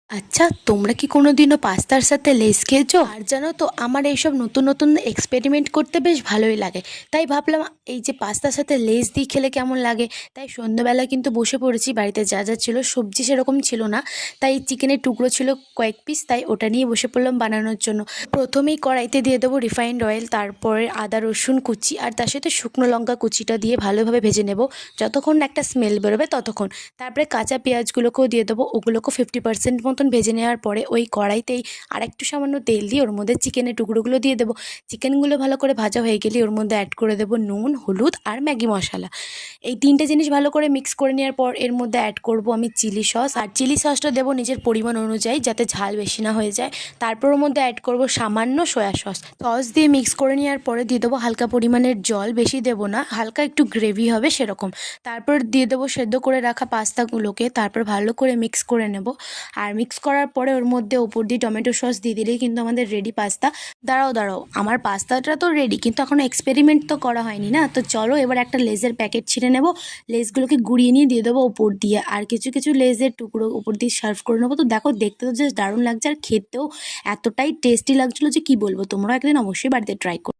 আচ্ছা, তোমরা কি কোনোদিনও পাস্তার সাথে লেস খেয়েছো? আর জানো তো, আমার এইসব নতুন নতুন এক্সপেরিমেন্ট করতে বেশ ভালোই লাগে। তাই ভাবলাম এই যে পাস্তার সাথে লেস দিয়ে খেলে কেমন লাগে। তাই সন্ধ্যাবেলা কিন্তু বসে পড়েছি, বাড়িতে যা যা ছিল, সবজি সেরকম ছিল না, তাই চিকেনের টুকরো ছিল কয়েক পিস, তাই ওটা নিয়ে বসে পড়লাম বানানোর জন্য। প্রথমেই কড়াইতে দিয়ে দেবো রিফাইন্ড অয়েল, তারপরে আদা রসুন কুচি আর তার সাথে শুকনো লঙ্কা কুচিটা দিয়ে ভালোভাবে ভেজে নেব, যতক্ষণ না একটা স্মেল বেরোবে ততক্ষণ। তারপরে কাঁচা পেঁয়াজগুলোকেও দিয়ে দেবো, ওগুলোকেও 50% মতন ভেজে নেওয়ার পরে ওই কড়াইতেই আর একটু সামান্য তেল দিয়ে ওর মধ্যে চিকেনের টুকরোগুলো দিয়ে দেবো। চিকেনগুলো ভালো করে ভাজা হয়ে গেলে ওর মধ্যে অ্যাড করে দেবো নুন, হলুদ আর ম্যাগি মশলা। এই তিনটে জিনিস ভালো করে মিক্স করে নেওয়ার পর এর মধ্যে অ্যাড করব আমি চিলি সস, আর চিলি সসটা দেবো নিজের পরিমাণ অনুযায়ী, যাতে ঝাল বেশি না হয়ে যায়। তারপর ওর মধ্যে অ্যাড করব সামান্য সয়া সস দিয়ে মিক্স করে নেওয়ার পরে দিয়ে দেবো হালকা পরিমাণের জল, বেশি দেবো না, হালকা একটু গ্রেভি হবে সেরকম। তারপর দিয়ে দেবো সেদ্ধ করে রাখা পাস্তাগুলোকে, তারপর ভালো করে মিক্স করে নেব। আর মিক্স করার পরে ওর মধ্যে ওপর দিয়ে টমেটো সস দিয়ে দিলেই কিন্তু আমাদের রেডি পাস্তা। দাঁড়াও, আমার পাস্তাটা তো রেডি, কিন্তু এখনও এক্সপেরিমেন্ট তো করা হয়নি না। তো চলো এবার একটা লেজের প্যাকেট ছিঁড়ে নেব, লেজগুলোকে গুঁড়িয়ে নিয়ে দিয়ে দেবো ওপর দিয়ে, আর কিছু কিছু লেজের টুকরো উপর দিয়ে সার্ভ করে নেবো। তো দেখো, দেখতে তো জাস্ট দারুণ লাগছে, আর খেতেও এতটাই টেস্টি লাগছিলো যে কি বলবো। তোমরাও একদিন অবশ্যই বাড়িতে ট্রাই করো।